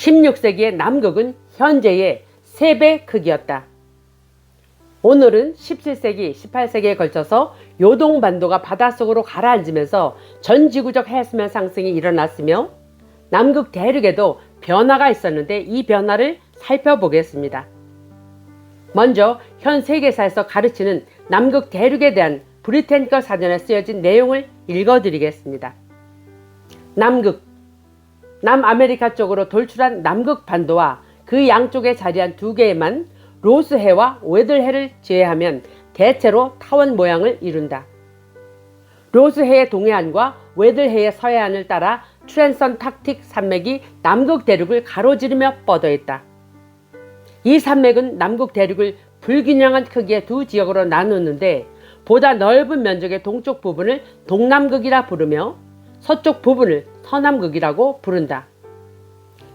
16세기의 남극은 현재의 3배 크기였다. 오늘은 17세기, 18세기에 걸쳐서 요동반도가 바닷속으로 가라앉으면서 전지구적 해수면 상승이 일어났으며 남극 대륙에도 변화가 있었는데 이 변화를 살펴보겠습니다. 먼저 현 세계사에서 가르치는 남극 대륙에 대한 브리테니커 사전에 쓰여진 내용을 읽어드리겠습니다. 남극, 남아메리카 쪽으로 돌출한 남극 반도와 그 양쪽에 자리한 2개의만 로스해와 웨들해를 제외하면 대체로 타원 모양을 이룬다. 로스해의 동해안과 웨들해의 서해안을 따라 트랜선탁틱 산맥이 남극 대륙을 가로지르며 뻗어있다. 이 산맥은 남극 대륙을 불균형한 크기의 2 지역으로 나누는데 보다 넓은 면적의 동쪽 부분을 동남극이라 부르며 서쪽 부분을 서남극이라고 부른다.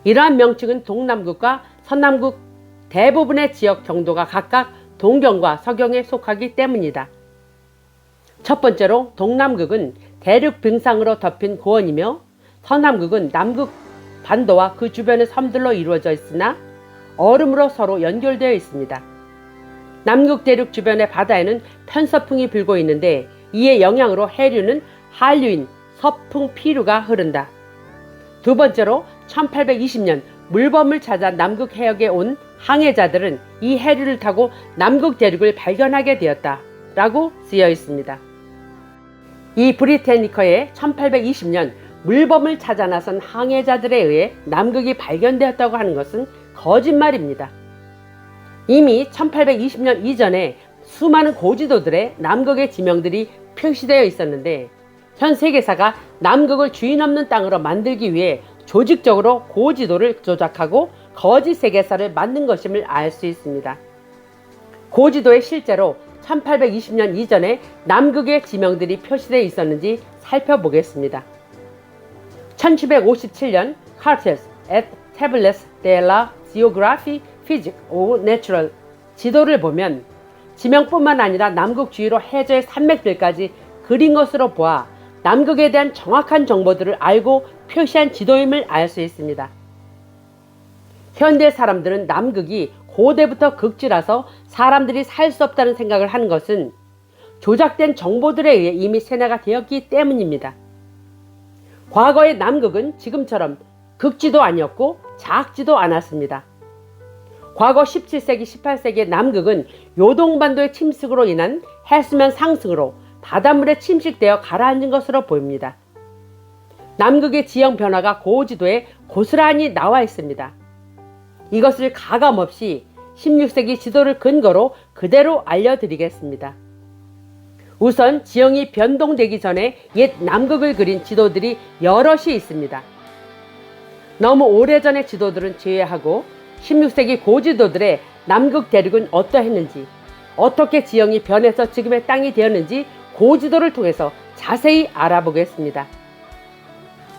이러한 명칭은 동남극과 서남극 대부분의 지역 정도가 각각 동경과 서경에 속하기 때문이다. 첫 번째로 동남극은 대륙 빙상으로 덮인 고원이며 서남극은 남극 반도와 그 주변의 섬들로 이루어져 있으나 얼음으로 서로 연결되어 있습니다. 남극 대륙 주변의 바다에는 편서풍이 불고 있는데 이의 영향으로 해류는 한류인 서풍 피류가 흐른다. 두 번째로 1820년 물범을 찾아 남극 해역에 온 항해자들은 이 해류를 타고 남극 대륙을 발견하게 되었다 라고 쓰여 있습니다. 이 브리테니커의 1820년 물범을 찾아 나선 항해자들에 의해 남극이 발견되었다고 하는 것은 거짓말입니다. 이미 1820년 이전에 수많은 고지도들의 남극의 지명들이 표시되어 있었는데 현 세계사가 남극을 주인 없는 땅으로 만들기 위해 조직적으로 고지도를 조작하고 거짓 세계사를 만든 것임을 알 수 있습니다. 고지도에 실제로 1820년 이전에 남극의 지명들이 표시되어 있었는지 살펴보겠습니다. 1757년 Cartes et Tables de la Géographie Physique ou Naturelle 지도를 보면 지명뿐만 아니라 남극 주위로 해저의 산맥들까지 그린 것으로 보아 남극에 대한 정확한 정보들을 알고 표시한 지도임을 알 수 있습니다. 현대 사람들은 남극이 고대부터 극지라서 사람들이 살 수 없다는 생각을 한 것은 조작된 정보들에 의해 이미 세뇌가 되었기 때문입니다. 과거의 남극은 지금처럼 극지도 아니었고 작지도 않았습니다. 과거 17세기, 18세기의 남극은 요동반도의 침식으로 인한 해수면 상승으로 바닷물에 침식되어 가라앉은 것으로 보입니다. 남극의 지형 변화가 고지도에 고스란히 나와 있습니다. 이것을 가감없이 16세기 지도를 근거로 그대로 알려드리겠습니다. 우선 지형이 변동되기 전에 옛 남극을 그린 지도들이 여럿이 있습니다. 너무 오래전의 지도들은 제외하고 16세기 고지도들의 남극 대륙은 어떠했는지, 어떻게 지형이 변해서 지금의 땅이 되었는지 고지도를 통해서 자세히 알아보겠습니다.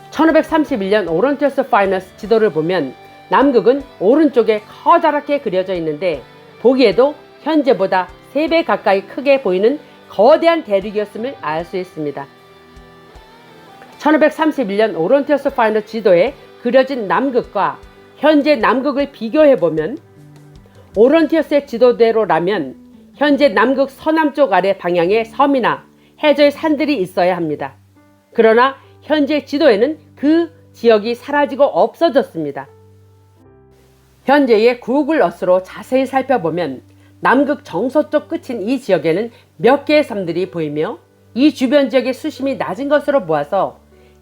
1531년 오런티어스 파이너스 지도를 보면 남극은 오른쪽에 커다랗게 그려져 있는데 보기에도 현재보다 3배 가까이 크게 보이는 거대한 대륙이었음을 알 수 있습니다. 1531년 오런티어스 파이너스 지도에 그려진 남극과 현재 남극을 비교해보면 오런티어스의 지도대로라면 현재 남극 서남쪽 아래 방향에 섬이나 해저의 산들이 있어야 합니다. 그러나 현재 지도에는 그 지역이 사라지고 없어졌습니다. 현재의 구글 어스로 자세히 살펴보면 남극 정서쪽 끝인 이 지역에는 몇 개의 섬들이 보이며 이 주변 지역의 수심이 낮은 것으로 보아서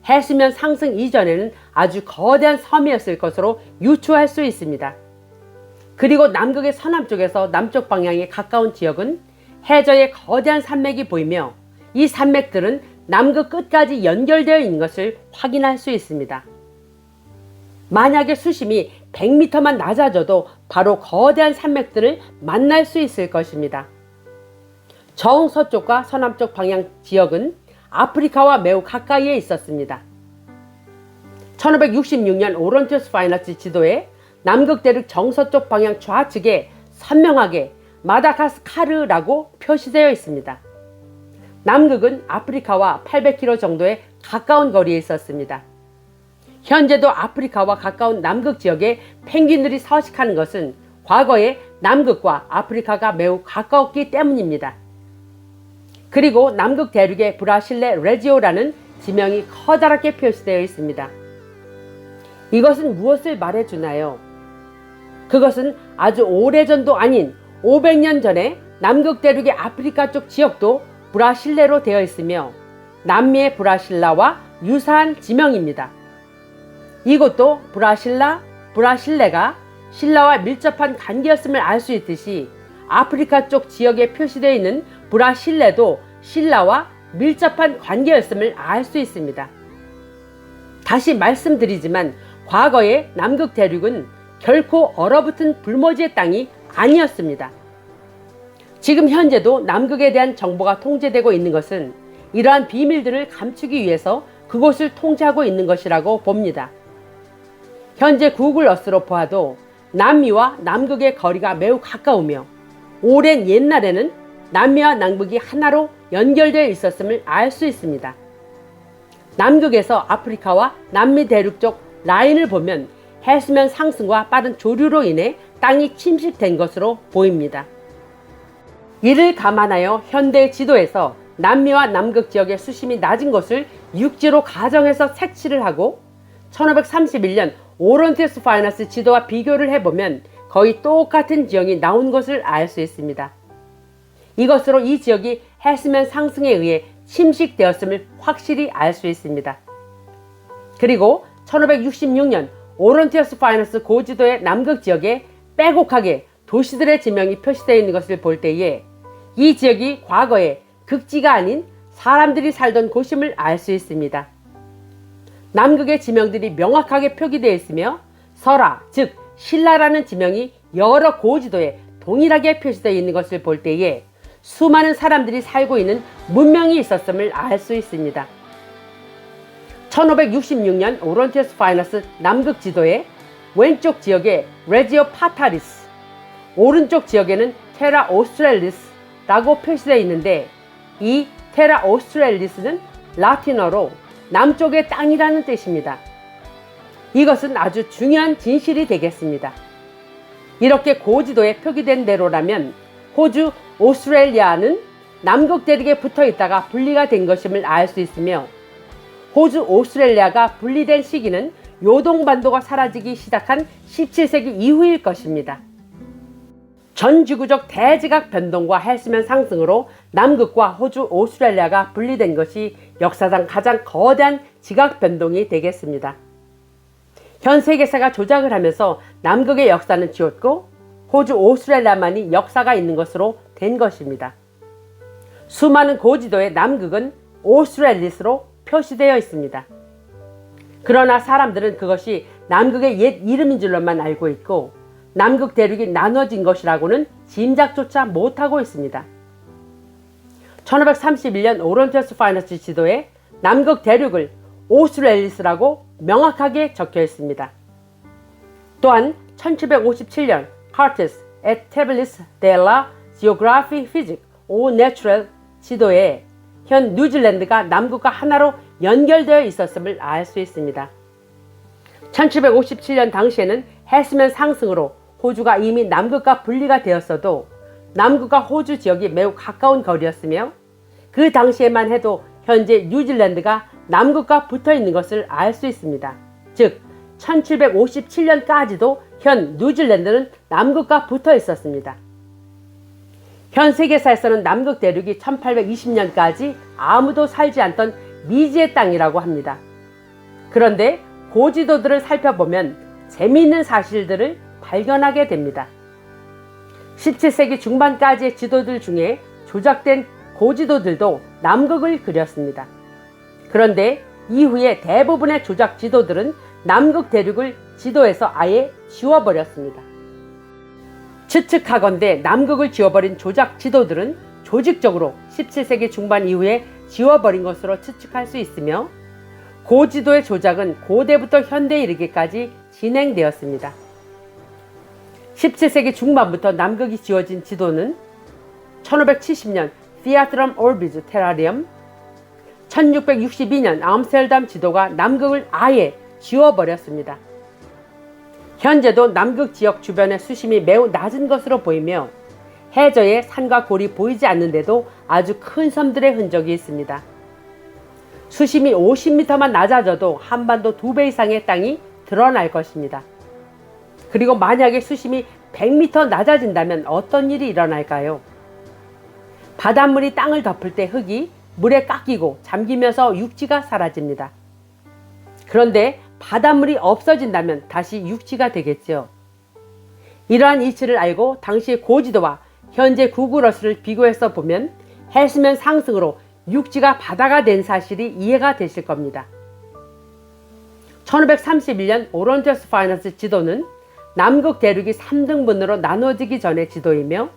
해수면 상승 이전에는 아주 거대한 섬이었을 것으로 유추할 수 있습니다. 그리고 남극의 서남쪽에서 남쪽 방향에 가까운 지역은 해저에 거대한 산맥이 보이며 이 산맥들은 남극 끝까지 연결되어 있는 것을 확인할 수 있습니다. 만약에 수심이 100m만 낮아져도 바로 거대한 산맥들을 만날 수 있을 것입니다. 정서쪽과 서남쪽 방향 지역은 아프리카와 매우 가까이에 있었습니다. 1566년 오런티어스 파이너스 지도에 남극 대륙 정서쪽 방향 좌측에 선명하게 마다가스카르라고 표시되어 있습니다. 남극은 아프리카와 800km 정도의 가까운 거리에 있었습니다. 현재도 아프리카와 가까운 남극 지역에 펭귄들이 서식하는 것은 과거에 남극과 아프리카가 매우 가까웠기 때문입니다. 그리고 남극 대륙의 브라실레 레지오라는 지명이 커다랗게 표시되어 있습니다. 이것은 무엇을 말해주나요? 그것은 아주 오래전도 아닌 500년 전에 남극 대륙의 아프리카 쪽 지역도 브라실레로 되어 있으며 남미의 브라실라와 유사한 지명입니다. 이것도 브라실레가 신라와 밀접한 관계였음을 알 수 있듯이 아프리카 쪽 지역에 표시되어 있는 브라실레도 신라와 밀접한 관계였음을 알 수 있습니다. 다시 말씀드리지만 과거의 남극 대륙은 결코 얼어붙은 불모지의 땅이 아니었습니다. 지금 현재도 남극에 대한 정보가 통제되고 있는 것은 이러한 비밀들을 감추기 위해서 그곳을 통제하고 있는 것이라고 봅니다. 현재 구글 어스로 보아도 남미와 남극의 거리가 매우 가까우며 오랜 옛날에는 남미와 남극이 하나로 연결되어 있었음을 알 수 있습니다. 남극에서 아프리카와 남미 대륙 쪽 라인을 보면 해수면 상승과 빠른 조류로 인해 땅이 침식된 것으로 보입니다. 이를 감안하여 현대 지도에서 남미와 남극 지역의 수심이 낮은 것을 육지로 가정해서 색칠을 하고 1531년 오론티우스 파이너스 지도와 비교를 해보면 거의 똑같은 지형이 나온 것을 알 수 있습니다. 이것으로 이 지역이 해수면 상승에 의해 침식되었음을 확실히 알 수 있습니다. 그리고 1566년 오론티우스 파이너스 고지도의 남극 지역에 빼곡하게 도시들의 지명이 표시되어 있는 것을 볼 때에 이 지역이 과거에 극지가 아닌 사람들이 살던 곳임을 알 수 있습니다. 남극의 지명들이 명확하게 표기되어 있으며 설화, 즉 신라라는 지명이 여러 고지도에 동일하게 표시되어 있는 것을 볼 때에 수많은 사람들이 살고 있는 문명이 있었음을 알 수 있습니다. 1566년 오론티우스 파이너스 남극 지도의 왼쪽 지역에 레지오 파타리스, 오른쪽 지역에는 테라 오스트렐리스라고 표시되어 있는데 이 테라 오스트렐리스는 라틴어로 남쪽의 땅이라는 뜻입니다. 이것은 아주 중요한 진실이 되겠습니다. 이렇게 고지도에 표기된 대로라면 호주 오스트레일리아는 남극 대륙에 붙어 있다가 분리가 된 것임을 알 수 있으며 호주 오스트레일리아가 분리된 시기는 요동반도가 사라지기 시작한 17세기 이후일 것입니다. 전 지구적 대지각 변동과 해수면 상승으로 남극과 호주 오스트레일리아가 분리된 것이 역사상 가장 거대한 지각 변동이 되겠습니다. 현 세계사가 조작을 하면서 남극의 역사는 지웠고 호주 오스트레일리아만이 역사가 있는 것으로 된 것입니다. 수많은 고지도의 남극은 오스트렐리스로 표시되어 있습니다. 그러나 사람들은 그것이 남극의 옛 이름인 줄로만 알고 있고 남극 대륙이 나눠진 것이라고는 짐작조차 못하고 있습니다. 1531년 오론티우스 파이너스 지도에 남극 대륙을 오스트렐리스라고 명확하게 적혀 있습니다. 또한 1757년 카르티스 et tabelis della geographiae physique au naturel 지도에 현 뉴질랜드가 남극과 하나로 연결되어 있었음을 알 수 있습니다. 1757년 당시에는 해수면 상승으로 호주가 이미 남극과 분리가 되었어도 남극과 호주 지역이 매우 가까운 거리였으며 그 당시에만 해도 현재 뉴질랜드가 남극과 붙어 있는 것을 알 수 있습니다. 즉 1757년까지도 현 뉴질랜드는 남극과 붙어 있었습니다. 현 세계사에서는 남극 대륙이 1820년까지 아무도 살지 않던 미지의 땅이라고 합니다. 그런데 고지도들을 살펴보면 재미있는 사실들을 발견하게 됩니다. 17세기 중반까지의 지도들 중에 조작된 고지도들도 남극을 그렸습니다. 그런데 이후에 대부분의 조작 지도들은 남극 대륙을 지도에서 아예 지워버렸습니다. 추측하건대 남극을 지워버린 조작 지도들은 조직적으로 17세기 중반 이후에 지워버린 것으로 추측할 수 있으며 고지도의 조작은 고대부터 현대에 이르기까지 진행되었습니다. 17세기 중반부터 남극이 지워진 지도는 1570년 피아트럼 올비즈 테라리엄, 1662년 암스테르담 지도가 남극을 아예 지워버렸습니다. 현재도 남극 지역 주변의 수심이 매우 낮은 것으로 보이며 해저에 산과 골이 보이지 않는데도 아주 큰 섬들의 흔적이 있습니다. 수심이 50m만 낮아져도 한반도 2배 이상의 땅이 드러날 것입니다. 그리고 만약에 수심이 100m 낮아진다면 어떤 일이 일어날까요? 바닷물이 땅을 덮을 때 흙이 물에 깎이고 잠기면서 육지가 사라집니다. 그런데 바닷물이 없어진다면 다시 육지가 되겠죠. 이러한 이치를 알고 당시의 고지도와 현재 구글어스를 비교해서 보면 해수면 상승으로 육지가 바다가 된 사실이 이해가 되실 겁니다. 1531년 오런저스 파이너스 지도는 남극 대륙이 3등분으로 나눠지기 전의 지도이며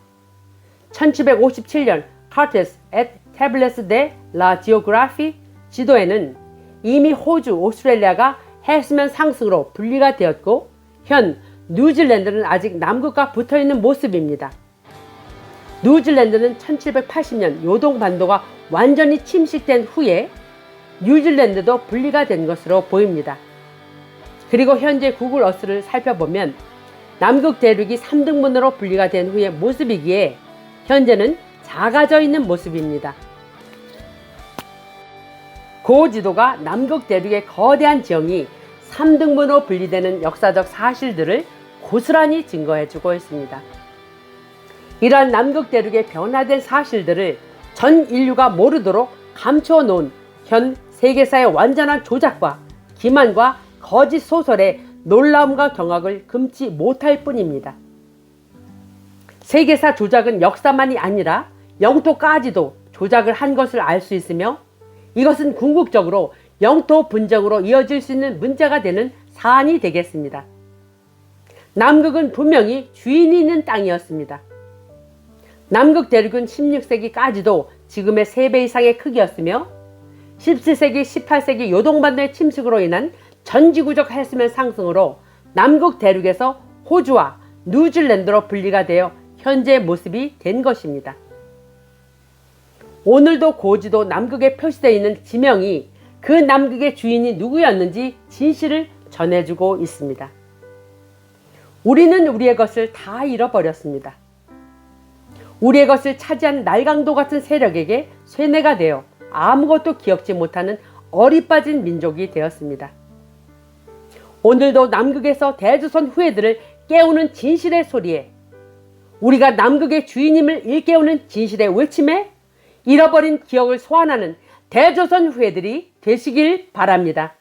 1757년 Cartes et Tables de la Géographie 지도에는 이미 호주, 오스트레일리아가 해수면 상승으로 분리가 되었고 현 뉴질랜드는 아직 남극과 붙어있는 모습입니다. 뉴질랜드는 1780년 요동반도가 완전히 침식된 후에 뉴질랜드도 분리가 된 것으로 보입니다. 그리고 현재 구글 어스를 살펴보면 남극 대륙이 3등분으로 분리가 된 후의 모습이기에 현재는 작아져 있는 모습입니다. 고지도가 남극 대륙의 거대한 지형이 3등분으로 분리되는 역사적 사실들을 고스란히 증거해주고 있습니다. 이러한 남극 대륙의 변화된 사실들을 전 인류가 모르도록 감추어 놓은 현 세계사의 완전한 조작과 기만과 거짓 소설의 놀라움과 경악을 금치 못할 뿐입니다. 세계사 조작은 역사만이 아니라 영토까지도 조작을 한 것을 알 수 있으며 이것은 궁극적으로 영토 분쟁으로 이어질 수 있는 문제가 되는 사안이 되겠습니다. 남극은 분명히 주인이 있는 땅이었습니다. 남극 대륙은 16세기까지도 지금의 3배 이상의 크기였으며 17세기, 18세기 요동반도의 침식으로 인한 전지구적 해수면 상승으로 남극 대륙에서 호주와 뉴질랜드로 분리가 되어 현재의 모습이 된 것입니다. 오늘도 고지도 남극에 표시되어 있는 지명이 그 남극의 주인이 누구였는지 진실을 전해주고 있습니다. 우리는 우리의 것을 다 잃어버렸습니다. 우리의 것을 차지한 날강도 같은 세력에게 쇠뇌가 되어 아무것도 기억지 못하는 어리빠진 민족이 되었습니다. 오늘도 남극에서 대조선 후예들을 깨우는 진실의 소리에 우리가 남극의 주인임을 일깨우는 진실의 외침에 잃어버린 기억을 소환하는 대조선 후예들이 되시길 바랍니다.